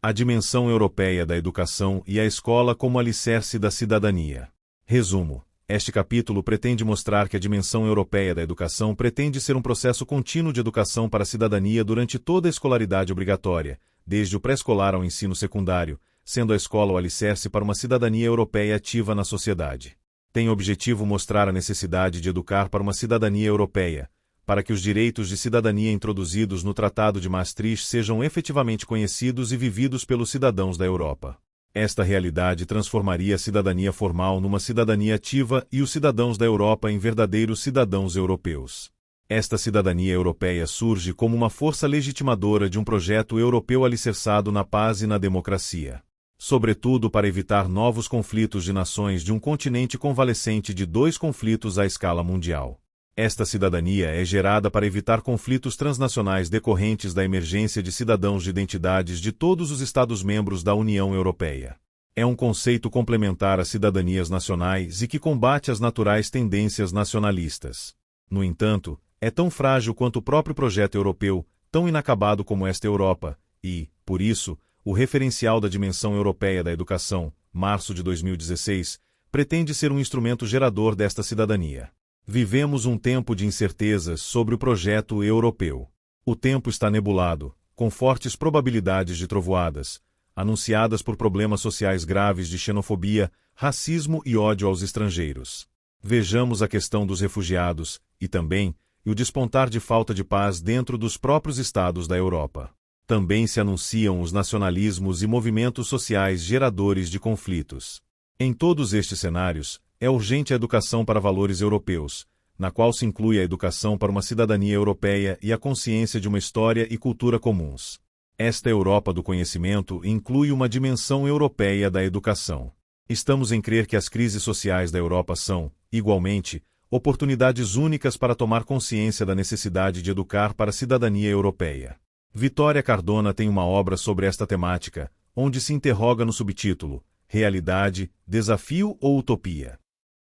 A dimensão europeia da educação e a escola como alicerce da cidadania. Resumo. Este capítulo pretende mostrar que a dimensão europeia da educação pretende ser um processo contínuo de educação para a cidadania durante toda a escolaridade obrigatória, desde o pré-escolar ao ensino secundário, sendo a escola o alicerce para uma cidadania europeia ativa na sociedade. Tem o objetivo mostrar a necessidade de educar para uma cidadania europeia, para que os direitos de cidadania introduzidos no Tratado de Maastricht sejam efetivamente conhecidos e vividos pelos cidadãos da Europa. Esta realidade transformaria a cidadania formal numa cidadania ativa e os cidadãos da Europa em verdadeiros cidadãos europeus. Esta cidadania europeia surge como uma força legitimadora de um projeto europeu alicerçado na paz e na democracia. Sobretudo para evitar novos conflitos de nações de um continente convalescente de 2 conflitos à escala mundial. Esta cidadania é gerada para evitar conflitos transnacionais decorrentes da emergência de cidadãos de identidades de todos os Estados-membros da União Europeia. É um conceito complementar às cidadanias nacionais e que combate as naturais tendências nacionalistas. No entanto, é tão frágil quanto o próprio projeto europeu, tão inacabado como esta Europa, e, por isso, o referencial da dimensão europeia da educação, março de 2016, pretende ser um instrumento gerador desta cidadania. Vivemos um tempo de incertezas sobre o projeto europeu. O tempo está nebulado, com fortes probabilidades de trovoadas, anunciadas por problemas sociais graves de xenofobia, racismo e ódio aos estrangeiros. Vejamos a questão dos refugiados, e também, o despontar de falta de paz dentro dos próprios estados da Europa. Também se anunciam os nacionalismos e movimentos sociais geradores de conflitos. Em todos estes cenários, é urgente a educação para valores europeus, na qual se inclui a educação para uma cidadania europeia e a consciência de uma história e cultura comuns. Esta Europa do conhecimento inclui uma dimensão europeia da educação. Estamos em crer que as crises sociais da Europa são, igualmente, oportunidades únicas para tomar consciência da necessidade de educar para a cidadania europeia. Vitória Cardona tem uma obra sobre esta temática, onde se interroga no subtítulo Realidade, Desafio ou Utopia?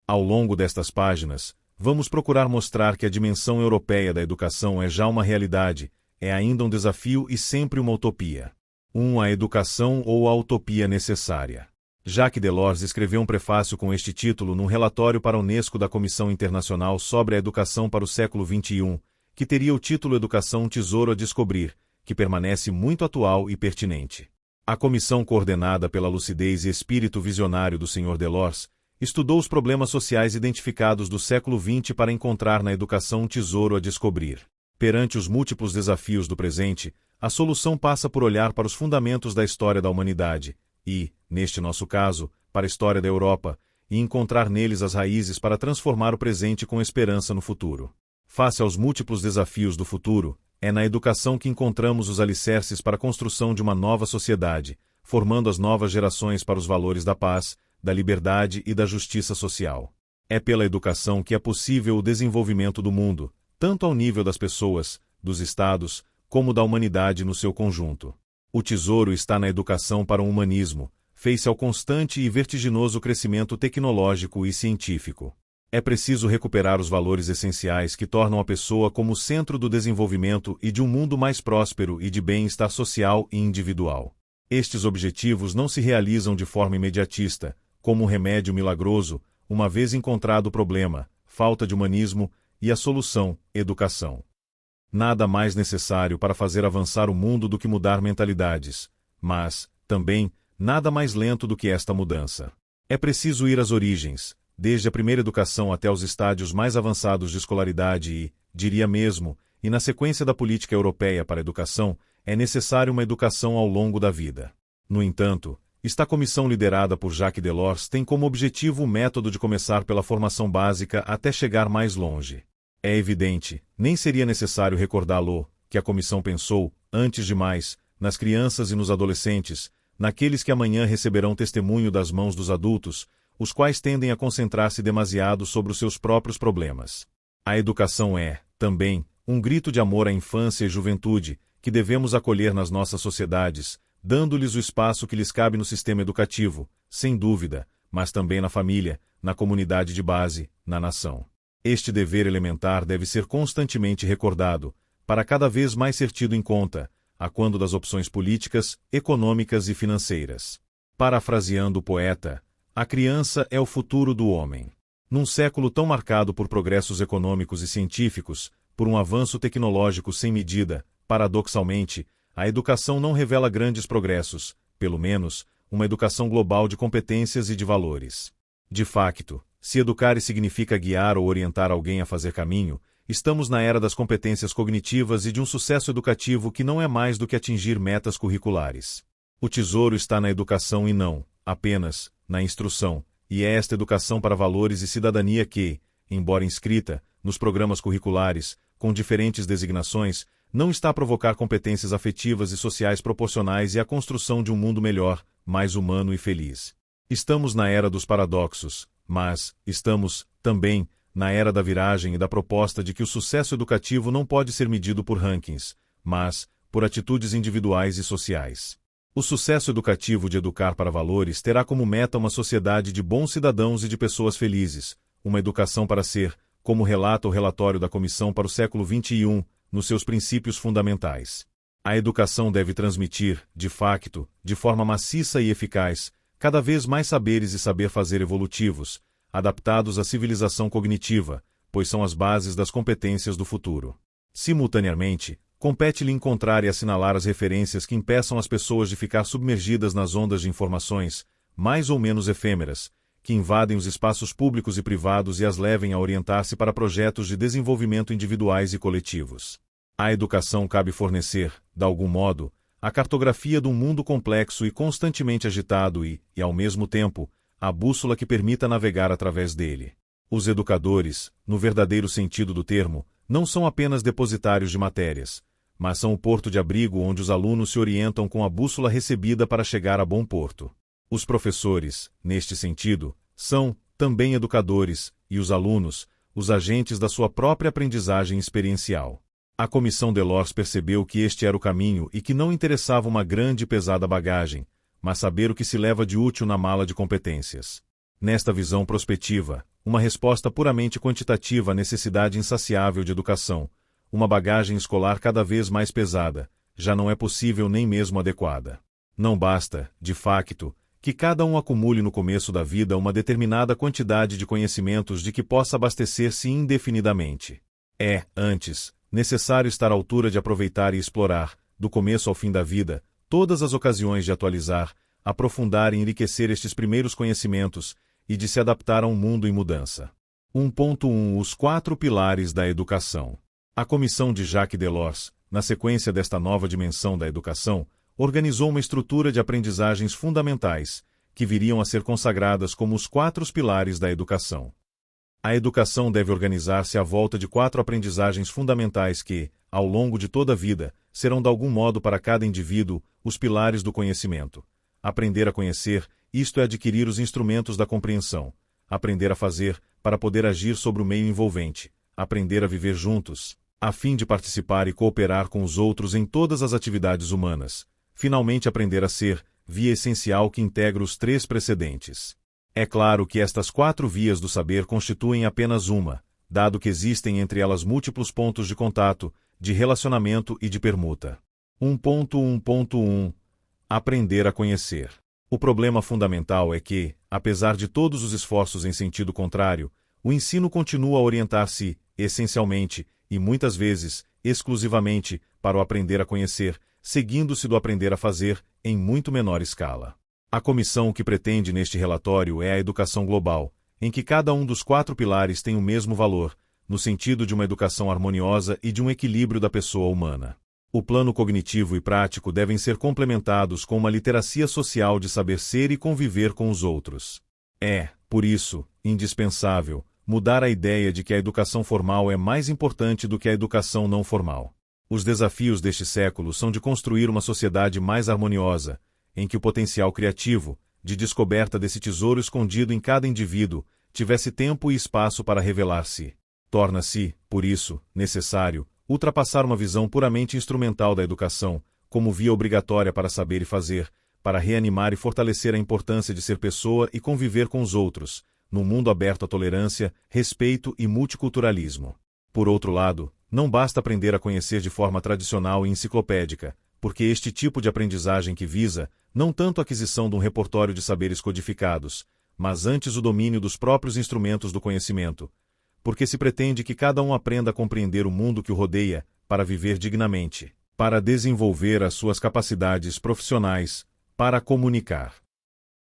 Ao longo destas páginas, vamos procurar mostrar que a dimensão europeia da educação é já uma realidade, é ainda um desafio e sempre uma utopia. A educação ou a utopia necessária. Jacques Delors escreveu um prefácio com este título num relatório para a Unesco da Comissão Internacional sobre a Educação para o Século XXI, que teria o título Educação, um Tesouro a Descobrir, que permanece muito atual e pertinente. A comissão, coordenada pela lucidez e espírito visionário do Sr. Delors, estudou os problemas sociais identificados do século XX para encontrar na educação um tesouro a descobrir. Perante os múltiplos desafios do presente, a solução passa por olhar para os fundamentos da história da humanidade e, neste nosso caso, para a história da Europa, e encontrar neles as raízes para transformar o presente com esperança no futuro. Face aos múltiplos desafios do futuro, é na educação que encontramos os alicerces para a construção de uma nova sociedade, formando as novas gerações para os valores da paz, da liberdade e da justiça social. É pela educação que é possível o desenvolvimento do mundo, tanto ao nível das pessoas, dos estados, como da humanidade no seu conjunto. O tesouro está na educação para o humanismo, face ao constante e vertiginoso crescimento tecnológico e científico. É preciso recuperar os valores essenciais que tornam a pessoa como o centro do desenvolvimento e de um mundo mais próspero e de bem-estar social e individual. Estes objetivos não se realizam de forma imediatista, como um remédio milagroso, uma vez encontrado o problema, falta de humanismo, e a solução, educação. Nada mais necessário para fazer avançar o mundo do que mudar mentalidades, mas, também, nada mais lento do que esta mudança. É preciso ir às origens, desde a primeira educação até os estádios mais avançados de escolaridade e, diria mesmo, e na sequência da política europeia para a educação, é necessária uma educação ao longo da vida. No entanto, esta comissão liderada por Jacques Delors tem como objetivo o método de começar pela formação básica até chegar mais longe. É evidente, nem seria necessário recordá-lo, que a comissão pensou, antes de mais, nas crianças e nos adolescentes, naqueles que amanhã receberão testemunho das mãos dos adultos, os quais tendem a concentrar-se demasiado sobre os seus próprios problemas. A educação é, também, um grito de amor à infância e juventude, que devemos acolher nas nossas sociedades, dando-lhes o espaço que lhes cabe no sistema educativo, sem dúvida, mas também na família, na comunidade de base, na nação. Este dever elementar deve ser constantemente recordado, para cada vez mais ser tido em conta, aquando das opções políticas, econômicas e financeiras. Parafraseando o poeta, a criança é o futuro do homem. Num século tão marcado por progressos econômicos e científicos, por um avanço tecnológico sem medida, paradoxalmente, a educação não revela grandes progressos, pelo menos, uma educação global de competências e de valores. De facto, se educar significa guiar ou orientar alguém a fazer caminho, estamos na era das competências cognitivas e de um sucesso educativo que não é mais do que atingir metas curriculares. O tesouro está na educação e não, apenas, na instrução, e é esta educação para valores e cidadania que, embora inscrita, nos programas curriculares, com diferentes designações, não está a provocar competências afetivas e sociais proporcionais e à construção de um mundo melhor, mais humano e feliz. Estamos na era dos paradoxos, mas estamos, também, na era da viragem e da proposta de que o sucesso educativo não pode ser medido por rankings, mas por atitudes individuais e sociais. O sucesso educativo de educar para valores terá como meta uma sociedade de bons cidadãos e de pessoas felizes, uma educação para ser, como relata o relatório da Comissão para o século XXI, nos seus princípios fundamentais. A educação deve transmitir, de facto, de forma maciça e eficaz, cada vez mais saberes e saber fazer evolutivos, adaptados à civilização cognitiva, pois são as bases das competências do futuro. Simultaneamente, compete-lhe encontrar e assinalar as referências que impeçam as pessoas de ficar submergidas nas ondas de informações, mais ou menos efêmeras, que invadem os espaços públicos e privados e as levem a orientar-se para projetos de desenvolvimento individuais e coletivos. À educação cabe fornecer, de algum modo, a cartografia de um mundo complexo e constantemente agitado e, ao mesmo tempo, a bússola que permita navegar através dele. Os educadores, no verdadeiro sentido do termo, não são apenas depositários de matérias, mas são o porto de abrigo onde os alunos se orientam com a bússola recebida para chegar a bom porto. Os professores, neste sentido, são, também educadores, e os alunos, os agentes da sua própria aprendizagem experiencial. A Comissão Delors percebeu que este era o caminho e que não interessava uma grande e pesada bagagem, mas saber o que se leva de útil na mala de competências. Nesta visão prospectiva, uma resposta puramente quantitativa à necessidade insaciável de educação, uma bagagem escolar cada vez mais pesada, já não é possível nem mesmo adequada. Não basta, de facto, que cada um acumule no começo da vida uma determinada quantidade de conhecimentos de que possa abastecer-se indefinidamente. É, antes, necessário estar à altura de aproveitar e explorar, do começo ao fim da vida, todas as ocasiões de atualizar, aprofundar e enriquecer estes primeiros conhecimentos e de se adaptar a um mundo em mudança. 1.1 Os 4 pilares da educação. A comissão de Jacques Delors, na sequência desta nova dimensão da educação, organizou uma estrutura de aprendizagens fundamentais, que viriam a ser consagradas como os 4 pilares da educação. A educação deve organizar-se à volta de 4 aprendizagens fundamentais que, ao longo de toda a vida, serão de algum modo para cada indivíduo os pilares do conhecimento. Aprender a conhecer, isto é adquirir os instrumentos da compreensão. Aprender a fazer, para poder agir sobre o meio envolvente. Aprender a viver juntos, a fim de participar e cooperar com os outros em todas as atividades humanas. Finalmente aprender a ser, via essencial que integra os 3 precedentes. É claro que estas 4 vias do saber constituem apenas uma, dado que existem entre elas múltiplos pontos de contato, de relacionamento e de permuta. 1.1.1 Aprender a conhecer. O problema fundamental é que, apesar de todos os esforços em sentido contrário, o ensino continua a orientar-se, essencialmente, e muitas vezes, exclusivamente, para o aprender a conhecer, seguindo-se do aprender a fazer, em muito menor escala. A comissão que pretende neste relatório é a educação global, em que cada um dos 4 pilares tem o mesmo valor, no sentido de uma educação harmoniosa e de um equilíbrio da pessoa humana. O plano cognitivo e prático devem ser complementados com uma literacia social de saber ser e conviver com os outros. É, por isso, indispensável, mudar a ideia de que a educação formal é mais importante do que a educação não formal. Os desafios deste século são de construir uma sociedade mais harmoniosa, em que o potencial criativo, de descoberta desse tesouro escondido em cada indivíduo, tivesse tempo e espaço para revelar-se. Torna-se, por isso, necessário ultrapassar uma visão puramente instrumental da educação, como via obrigatória para saber e fazer, para reanimar e fortalecer a importância de ser pessoa e conviver com os outros, num mundo aberto à tolerância, respeito e multiculturalismo. Por outro lado, não basta aprender a conhecer de forma tradicional e enciclopédica, porque este tipo de aprendizagem que visa, não tanto a aquisição de um repertório de saberes codificados, mas antes o domínio dos próprios instrumentos do conhecimento, porque se pretende que cada um aprenda a compreender o mundo que o rodeia, para viver dignamente, para desenvolver as suas capacidades profissionais, para comunicar.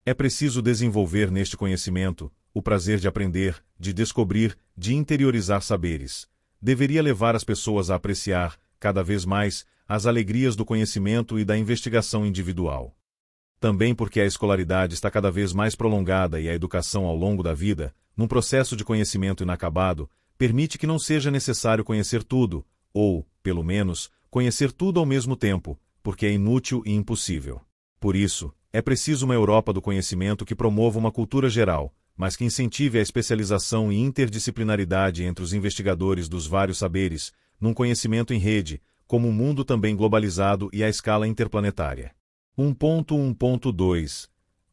É preciso desenvolver neste conhecimento o prazer de aprender, de descobrir, de interiorizar saberes. Deveria levar as pessoas a apreciar, cada vez mais, as alegrias do conhecimento e da investigação individual. Também porque a escolaridade está cada vez mais prolongada e a educação ao longo da vida, num processo de conhecimento inacabado, permite que não seja necessário conhecer tudo, ou, pelo menos, conhecer tudo ao mesmo tempo, porque é inútil e impossível. Por isso, é preciso uma Europa do conhecimento que promova uma cultura geral, mas que incentive a especialização e interdisciplinaridade entre os investigadores dos vários saberes, num conhecimento em rede, como um mundo também globalizado e à escala interplanetária. 1.1.2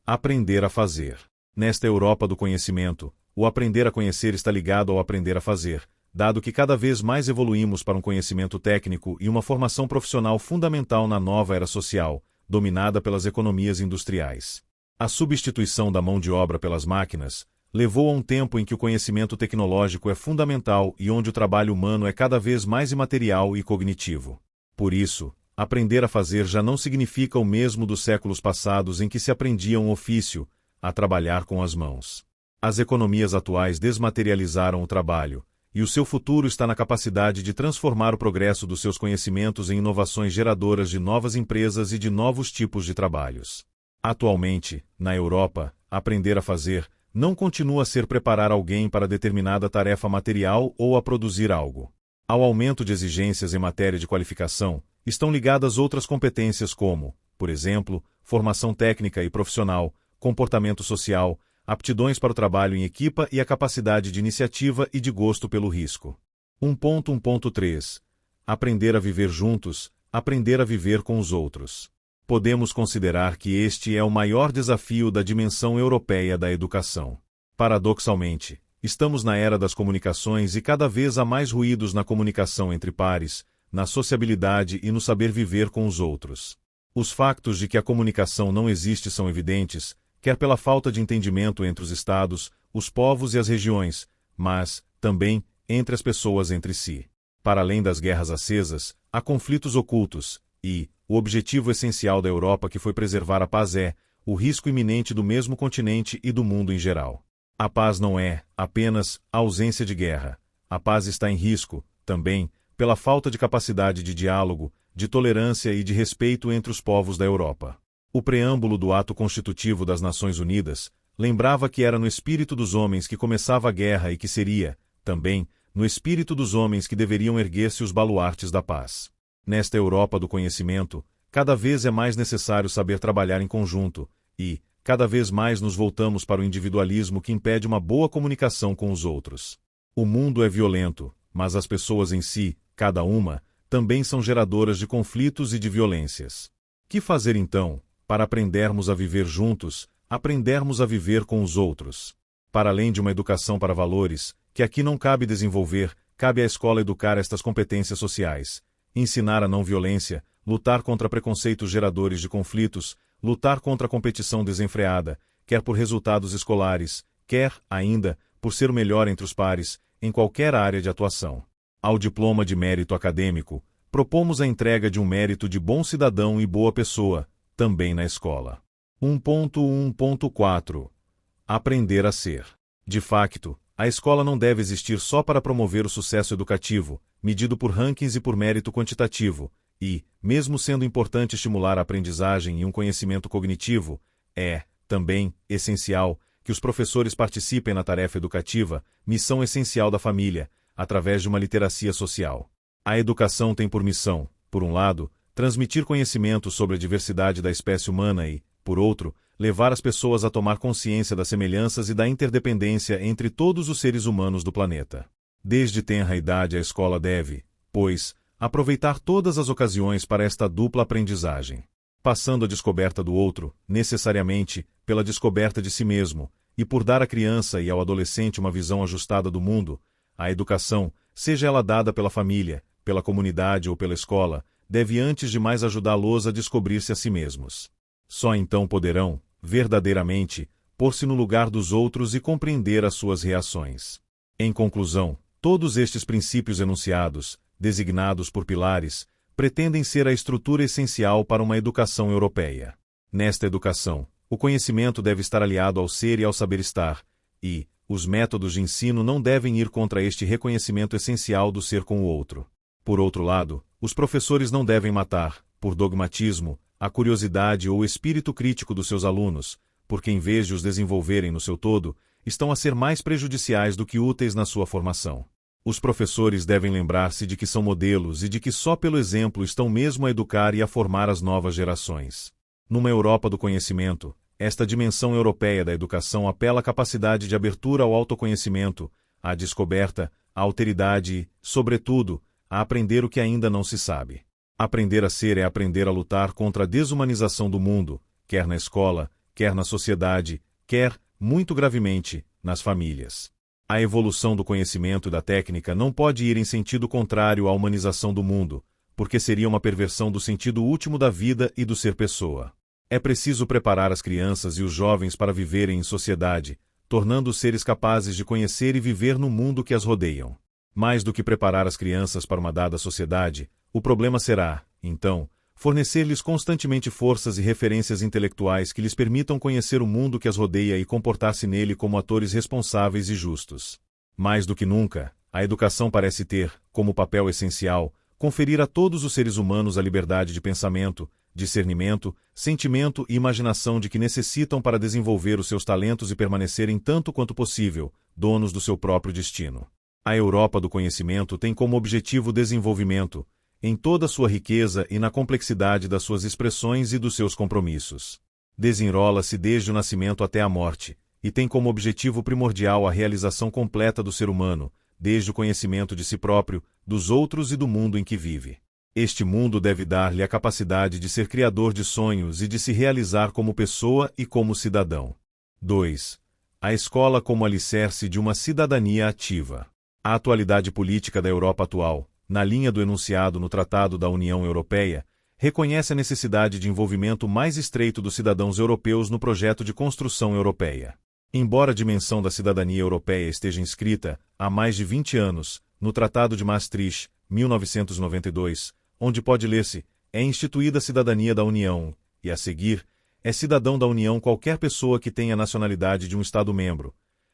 Aprender a fazer. Nesta Europa do conhecimento, o aprender a conhecer está ligado ao aprender a fazer, dado que cada vez mais evoluímos para um conhecimento técnico e uma formação profissional fundamental na nova era social, dominada pelas economias industriais. A substituição da mão de obra pelas máquinas levou a um tempo em que o conhecimento tecnológico é fundamental e onde o trabalho humano é cada vez mais imaterial e cognitivo. Por isso, aprender a fazer já não significa o mesmo dos séculos passados em que se aprendia um ofício, a trabalhar com as mãos. As economias atuais desmaterializaram o trabalho, e o seu futuro está na capacidade de transformar o progresso dos seus conhecimentos em inovações geradoras de novas empresas e de novos tipos de trabalhos. Atualmente, na Europa, aprender a fazer não continua a ser preparar alguém para determinada tarefa material ou a produzir algo. Ao aumento de exigências em matéria de qualificação, estão ligadas outras competências como, por exemplo, formação técnica e profissional, comportamento social, aptidões para o trabalho em equipa e a capacidade de iniciativa e de gosto pelo risco. 1.1.3 Aprender a viver juntos, aprender a viver com os outros. Podemos considerar que este é o maior desafio da dimensão europeia da educação. Paradoxalmente, estamos na era das comunicações e cada vez há mais ruídos na comunicação entre pares, na sociabilidade e no saber viver com os outros. Os factos de que a comunicação não existe são evidentes, quer pela falta de entendimento entre os estados, os povos e as regiões, mas, também, entre as pessoas entre si. Para além das guerras acesas, há conflitos ocultos, e o objetivo essencial da Europa que foi preservar a paz é o risco iminente do mesmo continente e do mundo em geral. A paz não é, apenas, a ausência de guerra. A paz está em risco, também, pela falta de capacidade de diálogo, de tolerância e de respeito entre os povos da Europa. O preâmbulo do ato constitutivo das Nações Unidas lembrava que era no espírito dos homens que começava a guerra e que seria, também, no espírito dos homens que deveriam erguer-se os baluartes da paz. Nesta Europa do conhecimento, cada vez é mais necessário saber trabalhar em conjunto e, cada vez mais nos voltamos para o individualismo que impede uma boa comunicação com os outros. O mundo é violento, mas as pessoas em si, cada uma, também são geradoras de conflitos e de violências. Que fazer então, para aprendermos a viver juntos, aprendermos a viver com os outros? Para além de uma educação para valores, que aqui não cabe desenvolver, cabe à escola educar estas competências sociais. Ensinar a não violência, lutar contra preconceitos geradores de conflitos, lutar contra a competição desenfreada, quer por resultados escolares, quer, ainda, por ser o melhor entre os pares, em qualquer área de atuação. Ao diploma de mérito acadêmico, propomos a entrega de um mérito de bom cidadão e boa pessoa, também na escola. 1.1.4 Aprender a ser. De facto, a escola não deve existir só para promover o sucesso educativo, medido por rankings e por mérito quantitativo, e, mesmo sendo importante estimular a aprendizagem e um conhecimento cognitivo, é, também, essencial, que os professores participem na tarefa educativa, missão essencial da família, através de uma literacia social. A educação tem por missão, por um lado, transmitir conhecimento sobre a diversidade da espécie humana e, por outro, levar as pessoas a tomar consciência das semelhanças e da interdependência entre todos os seres humanos do planeta. Desde tenra idade a escola deve, pois, aproveitar todas as ocasiões para esta dupla aprendizagem, passando a descoberta do outro, necessariamente, pela descoberta de si mesmo, e por dar à criança e ao adolescente uma visão ajustada do mundo. A educação, seja ela dada pela família, pela comunidade ou pela escola, deve antes de mais ajudá-los a descobrir-se a si mesmos. Só então poderão, verdadeiramente, pôr-se no lugar dos outros e compreender as suas reações. Em conclusão, todos estes princípios enunciados, designados por pilares, pretendem ser a estrutura essencial para uma educação europeia. Nesta educação, o conhecimento deve estar aliado ao ser e ao saber estar, e os métodos de ensino não devem ir contra este reconhecimento essencial do ser com o outro. Por outro lado, os professores não devem matar, por dogmatismo, a curiosidade ou o espírito crítico dos seus alunos, porque em vez de os desenvolverem no seu todo, estão a ser mais prejudiciais do que úteis na sua formação. Os professores devem lembrar-se de que são modelos e de que só pelo exemplo estão mesmo a educar e a formar as novas gerações. Numa Europa do conhecimento, esta dimensão europeia da educação apela à capacidade de abertura ao autoconhecimento, à descoberta, à alteridade e, sobretudo, a aprender o que ainda não se sabe. Aprender a ser é aprender a lutar contra a desumanização do mundo, quer na escola, quer na sociedade, quer, muito gravemente, nas famílias. A evolução do conhecimento e da técnica não pode ir em sentido contrário à humanização do mundo, porque seria uma perversão do sentido último da vida e do ser pessoa. É preciso preparar as crianças e os jovens para viverem em sociedade, tornando os seres capazes de conhecer e viver no mundo que as rodeiam. Mais do que preparar as crianças para uma dada sociedade, o problema será, então, fornecer-lhes constantemente forças e referências intelectuais que lhes permitam conhecer o mundo que as rodeia e comportar-se nele como atores responsáveis e justos. Mais do que nunca, a educação parece ter, como papel essencial, conferir a todos os seres humanos a liberdade de pensamento, discernimento, sentimento e imaginação de que necessitam para desenvolver os seus talentos e permanecerem tanto quanto possível, donos do seu próprio destino. A Europa do conhecimento tem como objetivo o desenvolvimento, em toda a sua riqueza e na complexidade das suas expressões e dos seus compromissos. Desenrola-se desde o nascimento até a morte, e tem como objetivo primordial a realização completa do ser humano, desde o conhecimento de si próprio, dos outros e do mundo em que vive. Este mundo deve dar-lhe a capacidade de ser criador de sonhos e de se realizar como pessoa e como cidadão. 2. A escola como alicerce de uma cidadania ativa. A atualidade política da Europa atual, na linha do enunciado no Tratado da União Europeia, reconhece a necessidade de envolvimento mais estreito dos cidadãos europeus no projeto de construção europeia. Embora a dimensão da cidadania europeia esteja inscrita, há mais de 20 anos, no Tratado de Maastricht, 1992, onde pode ler-se, é instituída a cidadania da União, e a seguir, é cidadão da União qualquer pessoa que tenha a nacionalidade de um Estado-membro.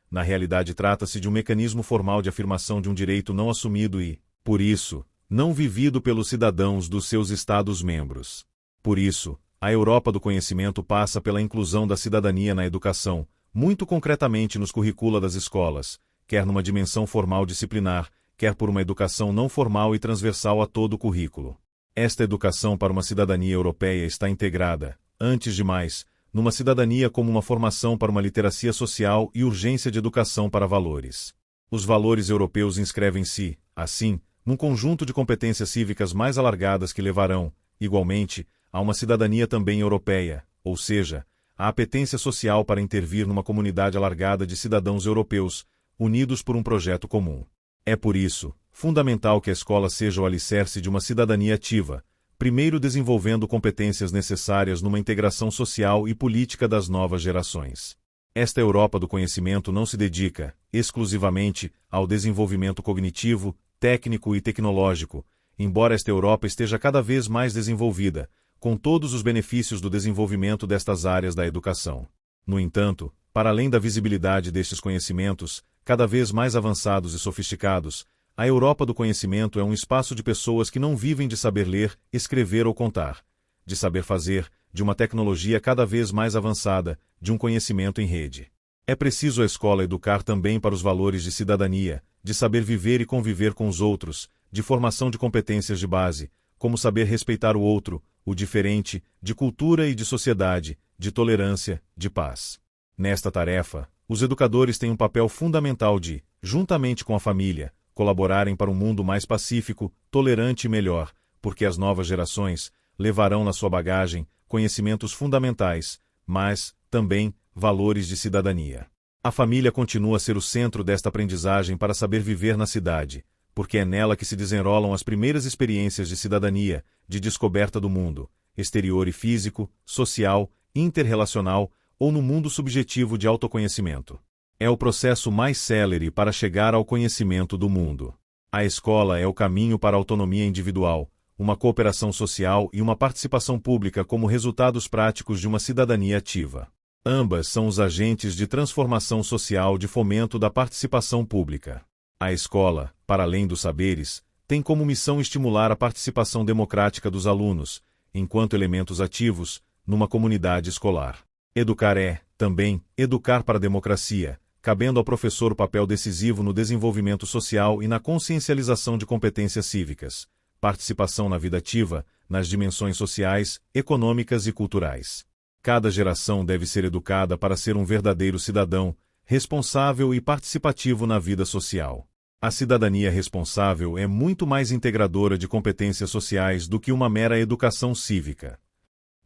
Na realidade trata-se de um mecanismo formal de afirmação de um direito não assumido e, por isso, não vivido pelos cidadãos dos seus Estados-membros. Por isso, a Europa do conhecimento passa pela inclusão da cidadania na educação, muito concretamente nos currícula das escolas, quer numa dimensão formal disciplinar, quer por uma educação não formal e transversal a todo o currículo. Esta educação para uma cidadania europeia está integrada, antes de mais, numa cidadania como uma formação para uma literacia social e urgência de educação para valores. Os valores europeus inscrevem-se, assim, num conjunto de competências cívicas mais alargadas que levarão, igualmente, a uma cidadania também europeia, ou seja, a apetência social para intervir numa comunidade alargada de cidadãos europeus, unidos por um projeto comum. É por isso, fundamental que a escola seja o alicerce de uma cidadania ativa, primeiro desenvolvendo competências necessárias numa integração social e política das novas gerações. Esta Europa do conhecimento não se dedica, exclusivamente, ao desenvolvimento cognitivo, técnico e tecnológico, embora esta Europa esteja cada vez mais desenvolvida, com todos os benefícios do desenvolvimento destas áreas da educação. No entanto, para além da visibilidade destes conhecimentos, cada vez mais avançados e sofisticados, a Europa do conhecimento é um espaço de pessoas que não vivem de saber ler, escrever ou contar, de saber fazer, de uma tecnologia cada vez mais avançada, de um conhecimento em rede. É preciso a escola educar também para os valores de cidadania, de saber viver e conviver com os outros, de formação de competências de base, como saber respeitar o outro, o diferente, de cultura e de sociedade, de tolerância, de paz. Nesta tarefa, os educadores têm um papel fundamental de, juntamente com a família, colaborarem para um mundo mais pacífico, tolerante e melhor, porque as novas gerações levarão na sua bagagem conhecimentos fundamentais, mas, também, valores de cidadania. A família continua a ser o centro desta aprendizagem para saber viver na cidade, porque é nela que se desenrolam as primeiras experiências de cidadania, de descoberta do mundo, exterior e físico, social, interrelacional ou no mundo subjetivo de autoconhecimento. É o processo mais célere para chegar ao conhecimento do mundo. A escola é o caminho para a autonomia individual, uma cooperação social e uma participação pública como resultados práticos de uma cidadania ativa. Ambas são os agentes de transformação social de fomento da participação pública. A escola, para além dos saberes, tem como missão estimular a participação democrática dos alunos, enquanto elementos ativos, numa comunidade escolar. Educar é, também, educar para a democracia, cabendo ao professor o papel decisivo no desenvolvimento social e na consciencialização de competências cívicas, participação na vida ativa, nas dimensões sociais, econômicas e culturais. Cada geração deve ser educada para ser um verdadeiro cidadão, responsável e participativo na vida social. A cidadania responsável é muito mais integradora de competências sociais do que uma mera educação cívica.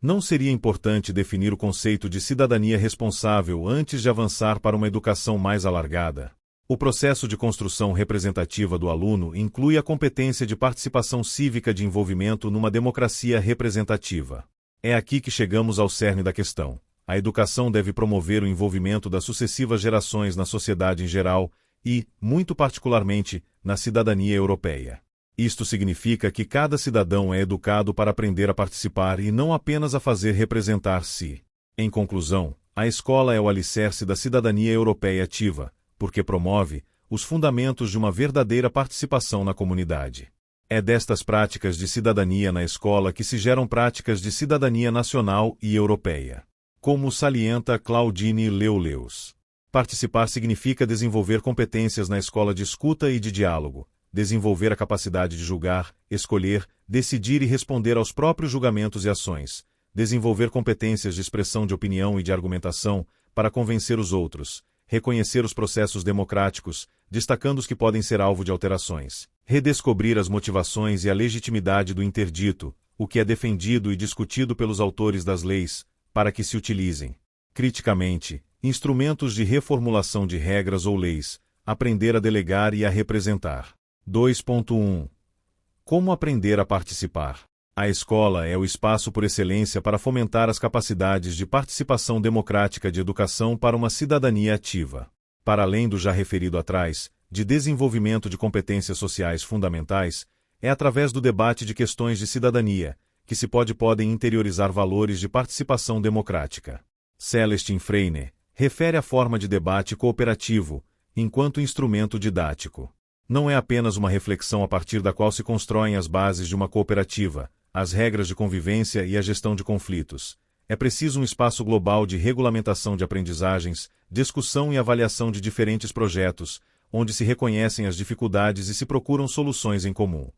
Não seria importante definir o conceito de cidadania responsável antes de avançar para uma educação mais alargada? O processo de construção representativa do aluno inclui a competência de participação cívica de envolvimento numa democracia representativa. É aqui que chegamos ao cerne da questão. A educação deve promover o envolvimento das sucessivas gerações na sociedade em geral e, muito particularmente, na cidadania europeia. Isto significa que cada cidadão é educado para aprender a participar e não apenas a fazer representar-se. Em conclusão, a escola é o alicerce da cidadania europeia ativa, porque promove os fundamentos de uma verdadeira participação na comunidade. É destas práticas de cidadania na escola que se geram práticas de cidadania nacional e europeia. Como salienta Claudine Leuleus. Participar significa desenvolver competências na escola de escuta e de diálogo, desenvolver a capacidade de julgar, escolher, decidir e responder aos próprios julgamentos e ações, desenvolver competências de expressão de opinião e de argumentação para convencer os outros, reconhecer os processos democráticos, destacando os que podem ser alvo de alterações, redescobrir as motivações e a legitimidade do interdito, o que é defendido e discutido pelos autores das leis, para que se utilizem, criticamente, instrumentos de reformulação de regras ou leis, aprender a delegar e a representar. 2.1 Como aprender a participar? A escola é o espaço por excelência para fomentar as capacidades de participação democrática de educação para uma cidadania ativa. Para além do já referido atrás, de desenvolvimento de competências sociais fundamentais, é através do debate de questões de cidadania, que se podem interiorizar valores de participação democrática. Celestin Freire refere à forma de debate cooperativo, enquanto instrumento didático. Não é apenas uma reflexão a partir da qual se constroem as bases de uma cooperativa, as regras de convivência e a gestão de conflitos. É preciso um espaço global de regulamentação de aprendizagens, discussão e avaliação de diferentes projetos, onde se reconhecem as dificuldades e se procuram soluções em comum.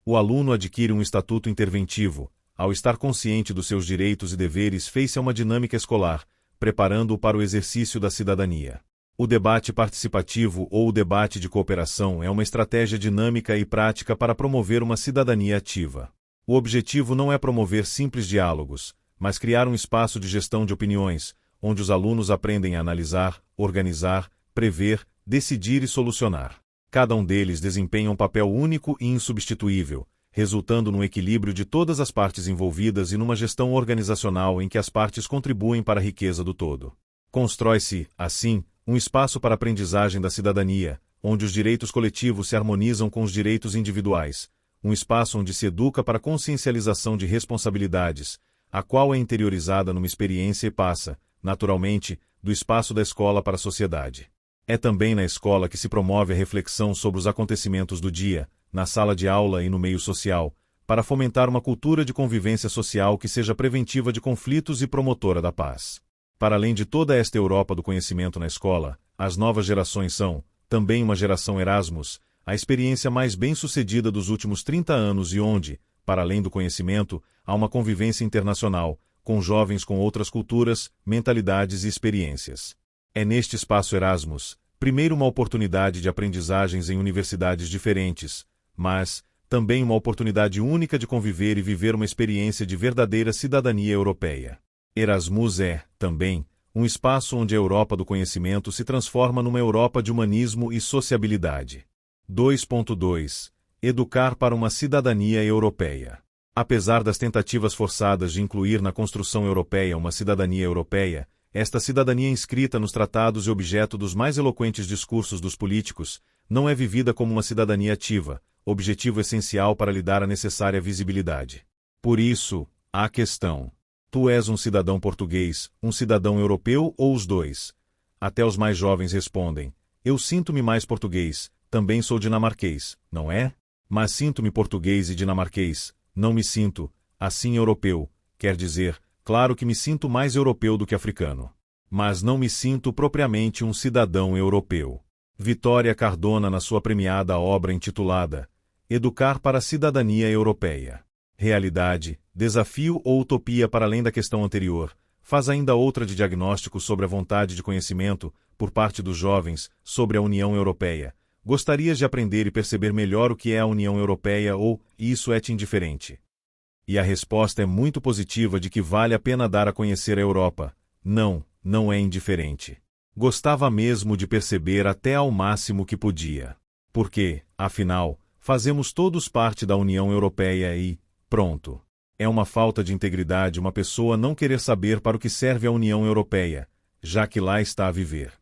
O aluno adquire um estatuto interventivo, ao estar consciente dos seus direitos e deveres face a uma dinâmica escolar, preparando-o para o exercício da cidadania. O debate participativo ou o debate de cooperação é uma estratégia dinâmica e prática para promover uma cidadania ativa. O objetivo não é promover simples diálogos, mas criar um espaço de gestão de opiniões, onde os alunos aprendem a analisar, organizar, prever, decidir e solucionar. Cada um deles desempenha um papel único e insubstituível, resultando num equilíbrio de todas as partes envolvidas e numa gestão organizacional em que as partes contribuem para a riqueza do todo. Constrói-se, assim, um espaço para a aprendizagem da cidadania, onde os direitos coletivos se harmonizam com os direitos individuais, um espaço onde se educa para a consciencialização de responsabilidades, a qual é interiorizada numa experiência e passa, naturalmente, do espaço da escola para a sociedade. É também na escola que se promove a reflexão sobre os acontecimentos do dia, na sala de aula e no meio social, para fomentar uma cultura de convivência social que seja preventiva de conflitos e promotora da paz. Para além de toda esta Europa do conhecimento na escola, as novas gerações são, também uma geração Erasmus, a experiência mais bem-sucedida dos últimos 30 anos e onde, para além do conhecimento, há uma convivência internacional, com jovens com outras culturas, mentalidades e experiências. É neste espaço Erasmus, primeiro uma oportunidade de aprendizagens em universidades diferentes, mas também uma oportunidade única de conviver e viver uma experiência de verdadeira cidadania europeia. Erasmus é, também, um espaço onde a Europa do conhecimento se transforma numa Europa de humanismo e sociabilidade. 2.2 Educar para uma cidadania europeia. Apesar das tentativas forçadas de incluir na construção europeia uma cidadania europeia, esta cidadania inscrita nos tratados e objeto dos mais eloquentes discursos dos políticos, não é vivida como uma cidadania ativa, objetivo essencial para lhe dar a necessária visibilidade. Por isso, a questão: tu és um cidadão português, um cidadão europeu ou os dois? Até os mais jovens respondem: eu sinto-me mais português, também sou dinamarquês, não é? Mas sinto-me português e dinamarquês, não me sinto, assim europeu, quer dizer, claro que me sinto mais europeu do que africano. Mas não me sinto propriamente um cidadão europeu. Vitória Cardona na sua premiada obra intitulada Educar para a Cidadania Europeia. Realidade, desafio ou utopia para além da questão anterior, faz ainda outra de diagnóstico sobre a vontade de conhecimento, por parte dos jovens, sobre a União Europeia. Gostarias de aprender e perceber melhor o que é a União Europeia ou isso é-te indiferente? E a resposta é muito positiva de que vale a pena dar a conhecer a Europa. Não, não é indiferente. Gostava mesmo de perceber até ao máximo que podia. Porque, afinal, fazemos todos parte da União Europeia e, pronto. É uma falta de integridade uma pessoa não querer saber para o que serve a União Europeia, já que lá está a viver.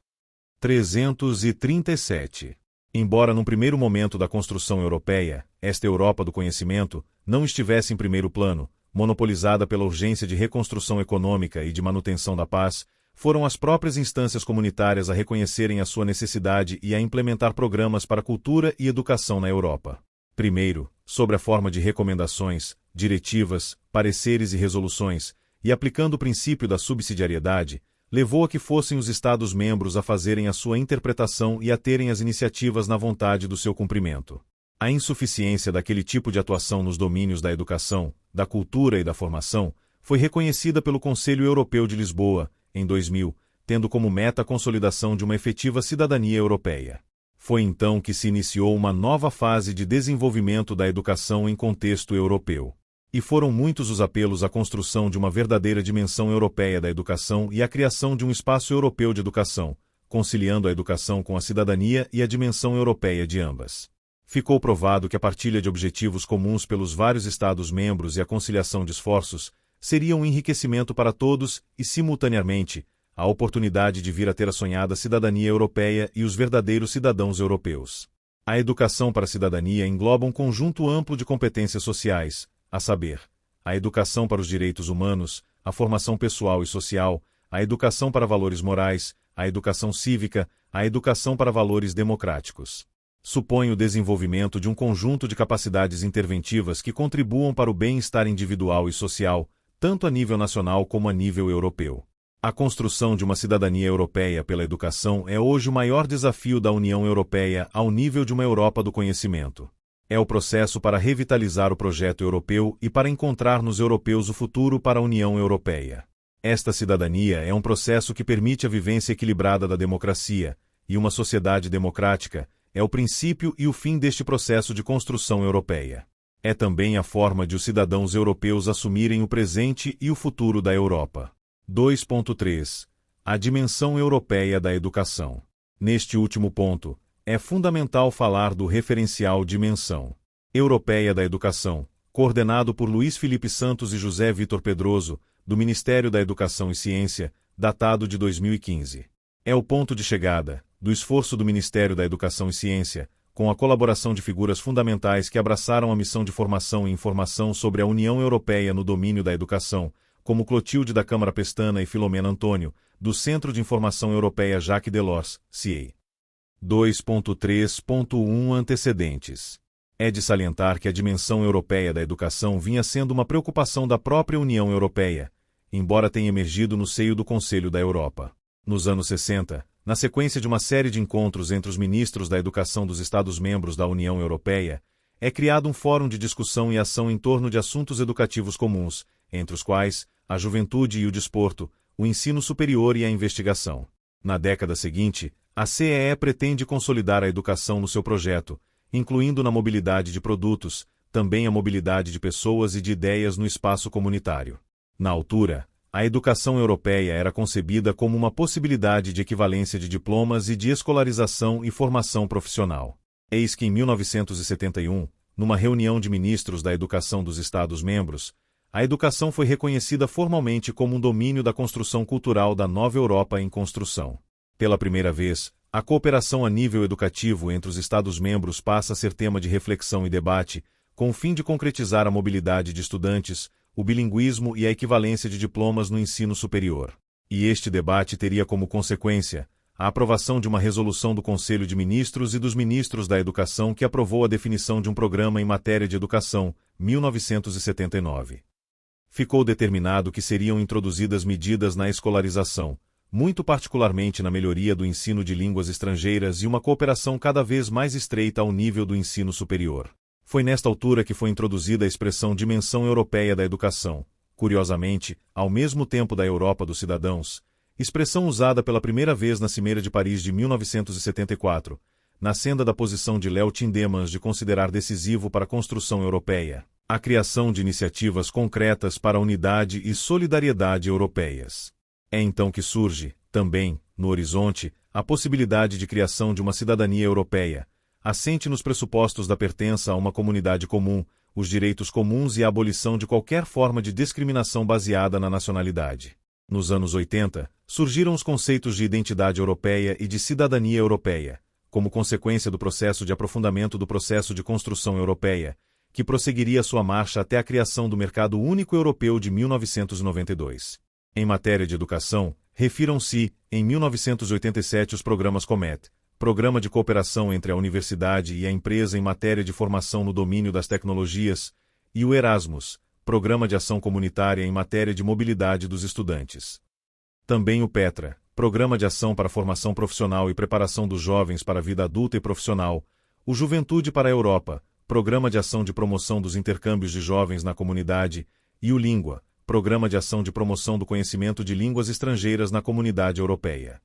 337. Embora num primeiro momento da construção europeia, esta Europa do conhecimento não estivesse em primeiro plano, monopolizada pela urgência de reconstrução econômica e de manutenção da paz, foram as próprias instâncias comunitárias a reconhecerem a sua necessidade e a implementar programas para cultura e educação na Europa. Primeiro, sob a forma de recomendações, diretivas, pareceres e resoluções, e aplicando o princípio da subsidiariedade, levou a que fossem os Estados-membros a fazerem a sua interpretação e a terem as iniciativas na vontade do seu cumprimento. A insuficiência daquele tipo de atuação nos domínios da educação, da cultura e da formação foi reconhecida pelo Conselho Europeu de Lisboa, em 2000, tendo como meta a consolidação de uma efetiva cidadania europeia. Foi então que se iniciou uma nova fase de desenvolvimento da educação em contexto europeu. E foram muitos os apelos à construção de uma verdadeira dimensão europeia da educação e à criação de um espaço europeu de educação, conciliando a educação com a cidadania e a dimensão europeia de ambas. Ficou provado que a partilha de objetivos comuns pelos vários Estados-membros e a conciliação de esforços seria um enriquecimento para todos e, simultaneamente, a oportunidade de vir a ter a sonhada cidadania europeia e os verdadeiros cidadãos europeus. A educação para a cidadania engloba um conjunto amplo de competências sociais, a saber, a educação para os direitos humanos, a formação pessoal e social, a educação para valores morais, a educação cívica, a educação para valores democráticos. Supõe o desenvolvimento de um conjunto de capacidades interventivas que contribuam para o bem-estar individual e social, tanto a nível nacional como a nível europeu. A construção de uma cidadania europeia pela educação é hoje o maior desafio da União Europeia ao nível de uma Europa do conhecimento. É o processo para revitalizar o projeto europeu e para encontrar nos europeus o futuro para a União Europeia. Esta cidadania é um processo que permite a vivência equilibrada da democracia, e uma sociedade democrática é o princípio e o fim deste processo de construção europeia. É também a forma de os cidadãos europeus assumirem o presente e o futuro da Europa. 2.3 A dimensão europeia da educação. Neste último ponto, é fundamental falar do referencial Dimensão Europeia da Educação, coordenado por Luiz Felipe Santos e José Vitor Pedroso, do Ministério da Educação e Ciência, datado de 2015. É o ponto de chegada do esforço do Ministério da Educação e Ciência, com a colaboração de figuras fundamentais que abraçaram a missão de formação e informação sobre a União Europeia no domínio da educação, como Clotilde da Câmara Pestana e Filomena Antônio, do Centro de Informação Europeia Jacques Delors, CIE. 2.3.1 Antecedentes. É de salientar que a dimensão europeia da educação vinha sendo uma preocupação da própria União Europeia, embora tenha emergido no seio do Conselho da Europa. Nos anos 60, na sequência de uma série de encontros entre os ministros da educação dos Estados-membros da União Europeia, é criado um fórum de discussão e ação em torno de assuntos educativos comuns, entre os quais a juventude e o desporto, o ensino superior e a investigação. Na década seguinte, a CEE pretende consolidar a educação no seu projeto, incluindo na mobilidade de produtos, também a mobilidade de pessoas e de ideias no espaço comunitário. Na altura, a educação europeia era concebida como uma possibilidade de equivalência de diplomas e de escolarização e formação profissional. Eis que em 1971, numa reunião de ministros da educação dos Estados-membros, a educação foi reconhecida formalmente como um domínio da construção cultural da nova Europa em construção. Pela primeira vez, a cooperação a nível educativo entre os Estados-membros passa a ser tema de reflexão e debate, com o fim de concretizar a mobilidade de estudantes, o bilinguismo e a equivalência de diplomas no ensino superior. E este debate teria como consequência a aprovação de uma resolução do Conselho de Ministros e dos Ministros da Educação que aprovou a definição de um programa em matéria de educação, 1979. Ficou determinado que seriam introduzidas medidas na escolarização, muito particularmente na melhoria do ensino de línguas estrangeiras e uma cooperação cada vez mais estreita ao nível do ensino superior. Foi nesta altura que foi introduzida a expressão dimensão europeia da educação, curiosamente, ao mesmo tempo da Europa dos cidadãos, expressão usada pela primeira vez na Cimeira de Paris de 1974, na senda da posição de Léo Tindemans de considerar decisivo para a construção europeia a criação de iniciativas concretas para a unidade e solidariedade europeias. É então que surge, também, no horizonte, a possibilidade de criação de uma cidadania europeia, assente nos pressupostos da pertença a uma comunidade comum, os direitos comuns e a abolição de qualquer forma de discriminação baseada na nacionalidade. Nos anos 80, surgiram os conceitos de identidade europeia e de cidadania europeia, como consequência do processo de aprofundamento do processo de construção europeia, que prosseguiria sua marcha até a criação do Mercado Único Europeu de 1992. Em matéria de educação, refiram-se, em 1987, os programas COMET, Programa de Cooperação entre a Universidade e a Empresa em matéria de formação no domínio das tecnologias, e o Erasmus, Programa de Ação Comunitária em matéria de mobilidade dos estudantes. Também o PETRA, Programa de Ação para a Formação Profissional e Preparação dos Jovens para a Vida Adulta e Profissional, o Juventude para a Europa, Programa de Ação de Promoção dos Intercâmbios de Jovens na Comunidade, e o Língua, Programa de Ação de Promoção do Conhecimento de Línguas Estrangeiras na Comunidade Europeia.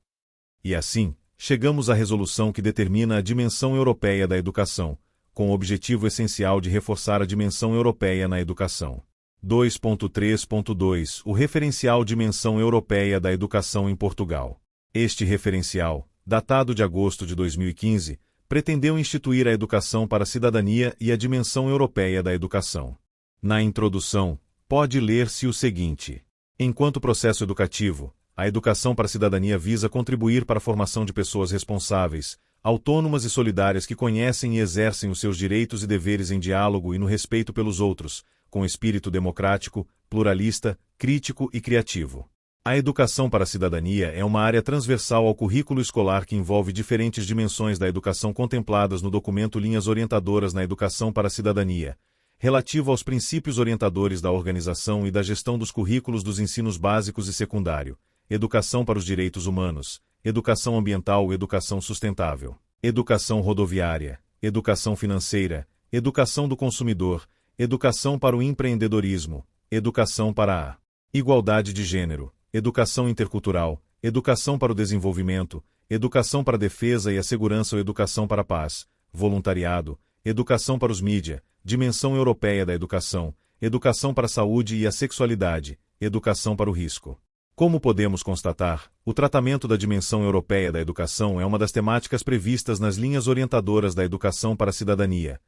E assim, chegamos à resolução que determina a dimensão europeia da educação, com o objetivo essencial de reforçar a dimensão europeia na educação. 2.3.2 O referencial Dimensão Europeia da Educação em Portugal. Este referencial, datado de agosto de 2015, pretendeu instituir a educação para a cidadania e a dimensão europeia da educação. Na introdução, pode ler-se o seguinte: enquanto processo educativo, a educação para a cidadania visa contribuir para a formação de pessoas responsáveis, autônomas e solidárias que conhecem e exercem os seus direitos e deveres em diálogo e no respeito pelos outros, com espírito democrático, pluralista, crítico e criativo. A educação para a cidadania é uma área transversal ao currículo escolar que envolve diferentes dimensões da educação contempladas no documento Linhas Orientadoras na Educação para a Cidadania, relativo aos princípios orientadores da organização e da gestão dos currículos dos ensinos básicos e secundário, educação para os direitos humanos, educação ambiental, educação sustentável, educação rodoviária, educação financeira, educação do consumidor, educação para o empreendedorismo, educação para a igualdade de gênero, educação intercultural, educação para o desenvolvimento, educação para a defesa e a segurança ou educação para a paz, voluntariado, educação para os mídia, dimensão europeia da educação, educação para a saúde e a sexualidade, educação para o risco. Como podemos constatar, o tratamento da dimensão europeia da educação é uma das temáticas previstas nas linhas orientadoras da educação para a cidadania,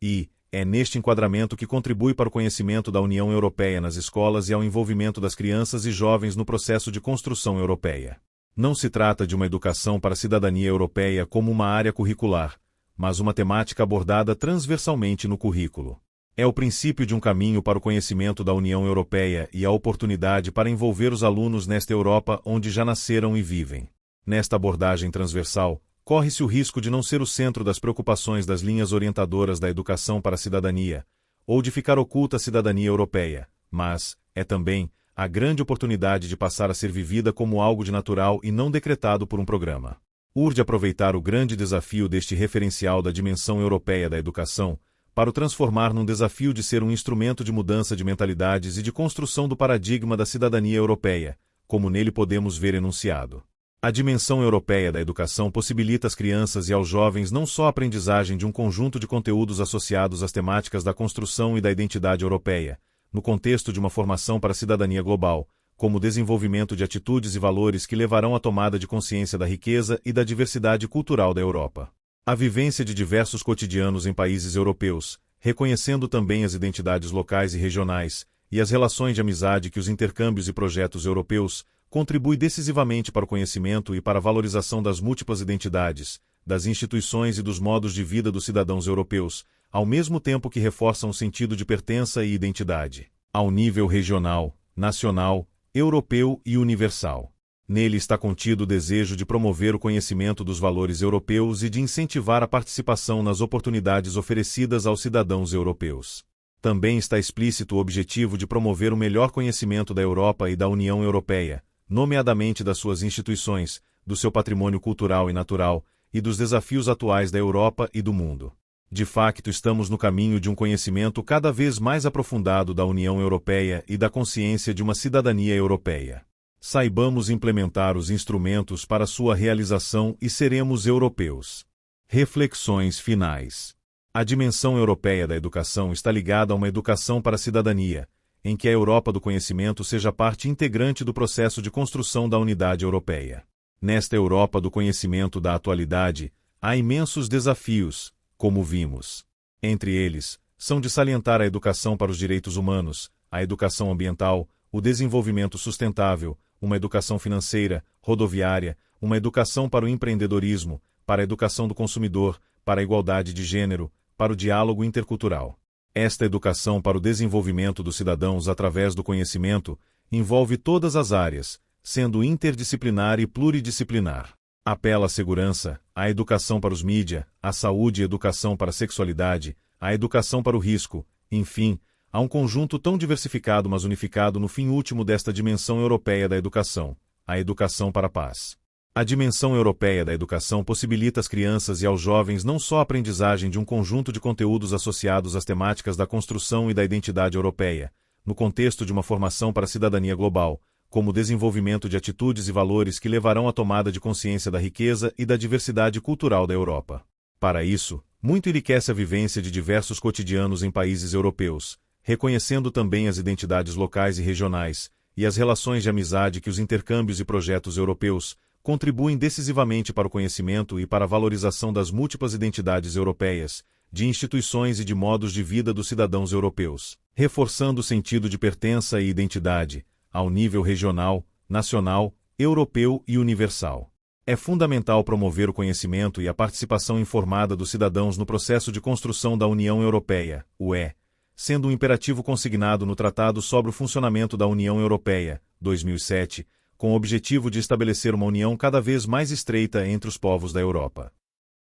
e é neste enquadramento que contribui para o conhecimento da União Europeia nas escolas e ao envolvimento das crianças e jovens no processo de construção europeia. Não se trata de uma educação para a cidadania europeia como uma área curricular, mas uma temática abordada transversalmente no currículo. É o princípio de um caminho para o conhecimento da União Europeia e a oportunidade para envolver os alunos nesta Europa onde já nasceram e vivem. Nesta abordagem transversal, corre-se o risco de não ser o centro das preocupações das linhas orientadoras da educação para a cidadania, ou de ficar oculta a cidadania europeia, mas, é também, a grande oportunidade de passar a ser vivida como algo de natural e não decretado por um programa. Urge aproveitar o grande desafio deste referencial da dimensão europeia da educação, para o transformar num desafio de ser um instrumento de mudança de mentalidades e de construção do paradigma da cidadania europeia, como nele podemos ver enunciado. A dimensão europeia da educação possibilita às crianças e aos jovens não só a aprendizagem de um conjunto de conteúdos associados às temáticas da construção e da identidade europeia, no contexto de uma formação para a cidadania global, como o desenvolvimento de atitudes e valores que levarão à tomada de consciência da riqueza e da diversidade cultural da Europa. A vivência de diversos cotidianos em países europeus, reconhecendo também as identidades locais e regionais, e as relações de amizade que os intercâmbios e projetos europeus, contribui decisivamente para o conhecimento e para a valorização das múltiplas identidades, das instituições e dos modos de vida dos cidadãos europeus, ao mesmo tempo que reforçam o sentido de pertença e identidade, ao nível regional, nacional, europeu e universal. Nele está contido o desejo de promover o conhecimento dos valores europeus e de incentivar a participação nas oportunidades oferecidas aos cidadãos europeus. Também está explícito o objetivo de promover o melhor conhecimento da Europa e da União Europeia, nomeadamente das suas instituições, do seu patrimônio cultural e natural, e dos desafios atuais da Europa e do mundo. De facto, estamos no caminho de um conhecimento cada vez mais aprofundado da União Europeia e da consciência de uma cidadania europeia. Saibamos implementar os instrumentos para sua realização e seremos europeus. Reflexões finais. A dimensão europeia da educação está ligada a uma educação para a cidadania, em que a Europa do conhecimento seja parte integrante do processo de construção da unidade europeia. Nesta Europa do conhecimento da atualidade, há imensos desafios, como vimos. Entre eles, são de salientar a educação para os direitos humanos, a educação ambiental, o desenvolvimento sustentável, uma educação financeira, rodoviária, uma educação para o empreendedorismo, para a educação do consumidor, para a igualdade de gênero, para o diálogo intercultural. Esta educação para o desenvolvimento dos cidadãos através do conhecimento envolve todas as áreas, sendo interdisciplinar e pluridisciplinar. Apela à segurança, à educação para os mídia, à saúde e educação para a sexualidade, à educação para o risco, enfim, há um conjunto tão diversificado mas unificado no fim último desta dimensão europeia da educação, a educação para a paz. A dimensão europeia da educação possibilita às crianças e aos jovens não só a aprendizagem de um conjunto de conteúdos associados às temáticas da construção e da identidade europeia, no contexto de uma formação para a cidadania global, como o desenvolvimento de atitudes e valores que levarão à tomada de consciência da riqueza e da diversidade cultural da Europa. Para isso, muito enriquece a vivência de diversos cotidianos em países europeus, reconhecendo também as identidades locais e regionais, e as relações de amizade que os intercâmbios e projetos europeus contribuem decisivamente para o conhecimento e para a valorização das múltiplas identidades europeias, de instituições e de modos de vida dos cidadãos europeus, reforçando o sentido de pertença e identidade, ao nível regional, nacional, europeu e universal. É fundamental promover o conhecimento e a participação informada dos cidadãos no processo de construção da União Europeia, UE, sendo um imperativo consignado no Tratado sobre o Funcionamento da União Europeia, 2007, com o objetivo de estabelecer uma união cada vez mais estreita entre os povos da Europa.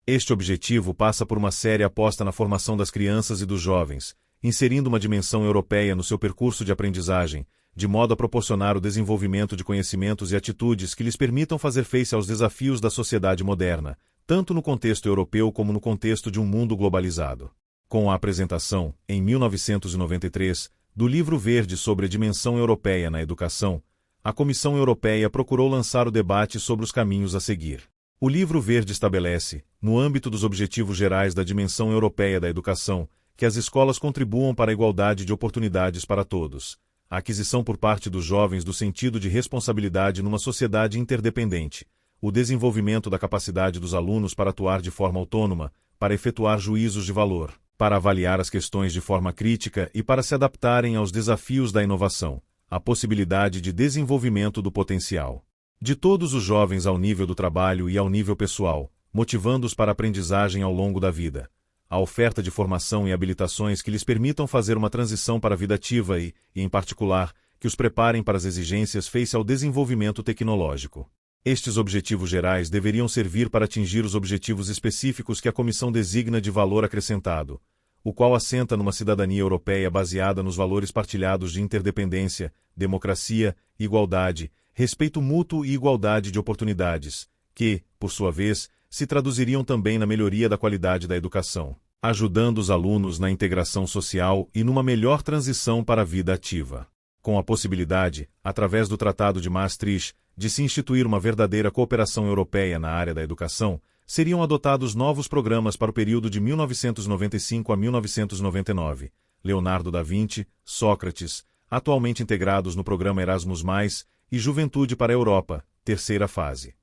Este objetivo passa por uma séria aposta na formação das crianças e dos jovens, inserindo uma dimensão europeia no seu percurso de aprendizagem, de modo a proporcionar o desenvolvimento de conhecimentos e atitudes que lhes permitam fazer face aos desafios da sociedade moderna, tanto no contexto europeu como no contexto de um mundo globalizado. Com a apresentação, em 1993, do Livro Verde sobre a Dimensão Europeia na Educação, a Comissão Europeia procurou lançar o debate sobre os caminhos a seguir. O Livro Verde estabelece, no âmbito dos objetivos gerais da dimensão europeia da educação, que as escolas contribuam para a igualdade de oportunidades para todos, a aquisição por parte dos jovens do sentido de responsabilidade numa sociedade interdependente, o desenvolvimento da capacidade dos alunos para atuar de forma autônoma, para efetuar juízos de valor, para avaliar as questões de forma crítica e para se adaptarem aos desafios da inovação, a possibilidade de desenvolvimento do potencial de todos os jovens ao nível do trabalho e ao nível pessoal, motivando-os para a aprendizagem ao longo da vida, a oferta de formação e habilitações que lhes permitam fazer uma transição para a vida ativa e, em particular, que os preparem para as exigências face ao desenvolvimento tecnológico. Estes objetivos gerais deveriam servir para atingir os objetivos específicos que a Comissão designa de valor acrescentado, o qual assenta numa cidadania europeia baseada nos valores partilhados de interdependência, democracia, igualdade, respeito mútuo e igualdade de oportunidades, que, por sua vez, se traduziriam também na melhoria da qualidade da educação, ajudando os alunos na integração social e numa melhor transição para a vida ativa. Com a possibilidade, através do Tratado de Maastricht, de se instituir uma verdadeira cooperação europeia na área da educação, seriam adotados novos programas para o período de 1995 a 1999, Leonardo da Vinci, Sócrates, atualmente integrados no programa Erasmus+, e Juventude para a Europa, terceira fase.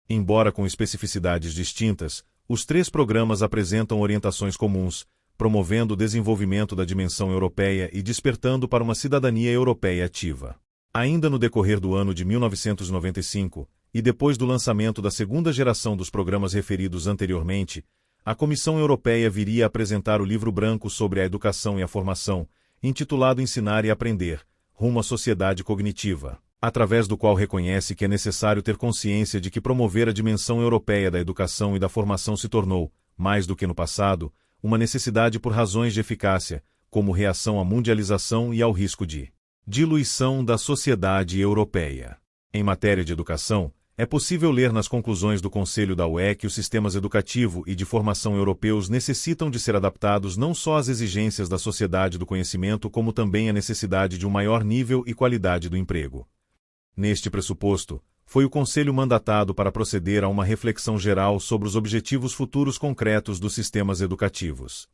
Embora com especificidades distintas, Os 3 programas apresentam orientações comuns, promovendo o desenvolvimento da dimensão europeia e despertando para uma cidadania europeia ativa. Ainda no decorrer do ano de 1995, e depois do lançamento da segunda geração dos programas referidos anteriormente, a Comissão Europeia viria a apresentar o Livro Branco sobre a Educação e a Formação, intitulado Ensinar e Aprender, rumo à sociedade cognitiva, através do qual reconhece que é necessário ter consciência de que promover a dimensão europeia da educação e da formação se tornou, mais do que no passado, uma necessidade por razões de eficácia, como reação à mundialização e ao risco de diluição da sociedade europeia. Em matéria de educação, é possível ler nas conclusões do Conselho da UE que os sistemas educativo e de formação europeus necessitam de ser adaptados não só às exigências da sociedade do conhecimento, como também à necessidade de um maior nível e qualidade do emprego. Neste pressuposto, foi o Conselho mandatado para proceder a uma reflexão geral sobre os objetivos futuros concretos dos sistemas educativos.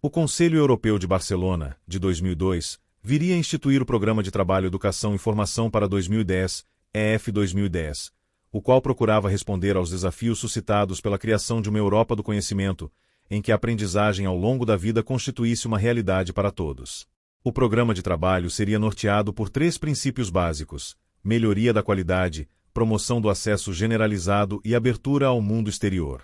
O Conselho Europeu de Barcelona, de 2002, viria a instituir o Programa de Trabalho Educação e Formação para 2010, EF 2010, o qual procurava responder aos desafios suscitados pela criação de uma Europa do conhecimento, em que a aprendizagem ao longo da vida constituísse uma realidade para todos. O programa de trabalho seria norteado por 3 princípios básicos: melhoria da qualidade, promoção do acesso generalizado e abertura ao mundo exterior.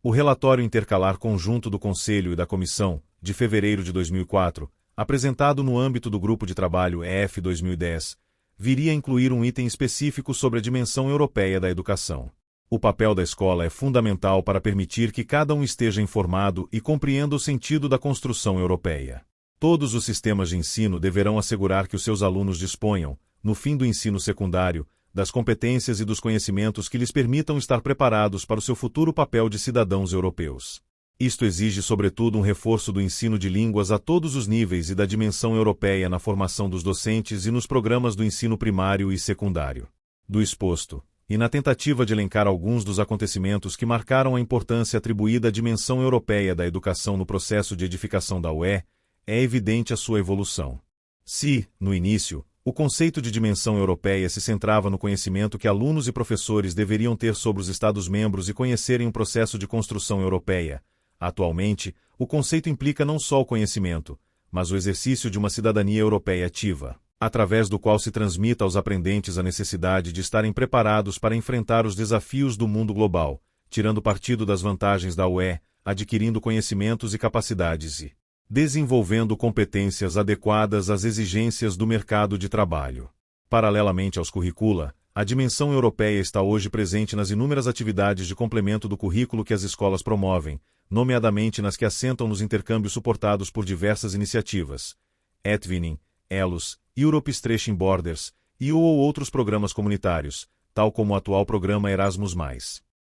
O relatório intercalar conjunto do Conselho e da Comissão, de fevereiro de 2004, apresentado no âmbito do Grupo de Trabalho EF 2010, viria a incluir um item específico sobre a dimensão europeia da educação. O papel da escola é fundamental para permitir que cada um esteja informado e compreenda o sentido da construção europeia. Todos os sistemas de ensino deverão assegurar que os seus alunos disponham, no fim do ensino secundário, das competências e dos conhecimentos que lhes permitam estar preparados para o seu futuro papel de cidadãos europeus. Isto exige, sobretudo, um reforço do ensino de línguas a todos os níveis e da dimensão europeia na formação dos docentes e nos programas do ensino primário e secundário. Do exposto, e na tentativa de elencar alguns dos acontecimentos que marcaram a importância atribuída à dimensão europeia da educação no processo de edificação da UE, é evidente a sua evolução. Se, no início, o conceito de dimensão europeia se centrava no conhecimento que alunos e professores deveriam ter sobre os Estados-membros e conhecerem o processo de construção europeia, atualmente, o conceito implica não só o conhecimento, mas o exercício de uma cidadania europeia ativa, através do qual se transmita aos aprendentes a necessidade de estarem preparados para enfrentar os desafios do mundo global, tirando partido das vantagens da UE, adquirindo conhecimentos e capacidades e desenvolvendo competências adequadas às exigências do mercado de trabalho. Paralelamente aos curricula, a dimensão europeia está hoje presente nas inúmeras atividades de complemento do currículo que as escolas promovem, nomeadamente nas que assentam nos intercâmbios suportados por diversas iniciativas, Etwinning, ELUS, Europe Stretching Borders e ou outros programas comunitários, tal como o atual programa Erasmus+.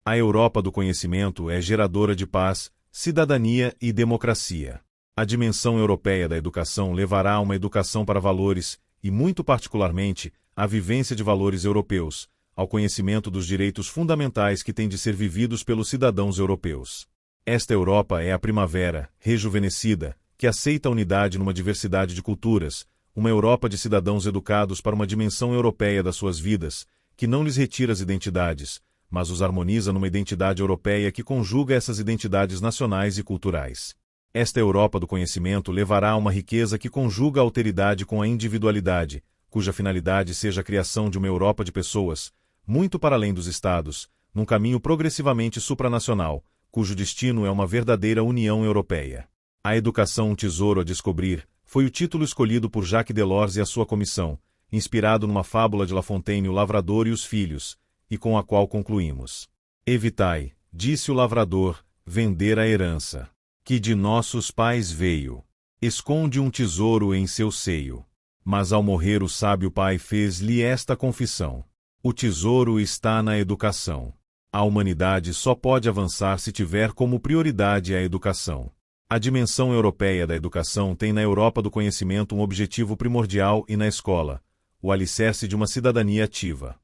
A Europa do conhecimento é geradora de paz, cidadania e democracia. A dimensão europeia da educação levará a uma educação para valores, e muito particularmente, à vivência de valores europeus, ao conhecimento dos direitos fundamentais que têm de ser vividos pelos cidadãos europeus. Esta Europa é a primavera, rejuvenescida, que aceita a unidade numa diversidade de culturas, uma Europa de cidadãos educados para uma dimensão europeia das suas vidas, que não lhes retira as identidades, mas os harmoniza numa identidade europeia que conjuga essas identidades nacionais e culturais. Esta Europa do conhecimento levará a uma riqueza que conjuga a alteridade com a individualidade, cuja finalidade seja a criação de uma Europa de pessoas, muito para além dos Estados, num caminho progressivamente supranacional, cujo destino é uma verdadeira União Europeia. A Educação, um tesouro a descobrir, foi o título escolhido por Jacques Delors e a sua comissão, inspirado numa fábula de La Fontaine, O Lavrador e os Filhos, e com a qual concluímos. Evitai, disse o lavrador, vender a herança, que de nossos pais veio. Esconde um tesouro em seu seio. Mas ao morrer o sábio pai fez-lhe esta confissão: o tesouro está na educação. A humanidade só pode avançar se tiver como prioridade a educação. A dimensão europeia da educação tem na Europa do conhecimento um objetivo primordial e na escola, o alicerce de uma cidadania ativa.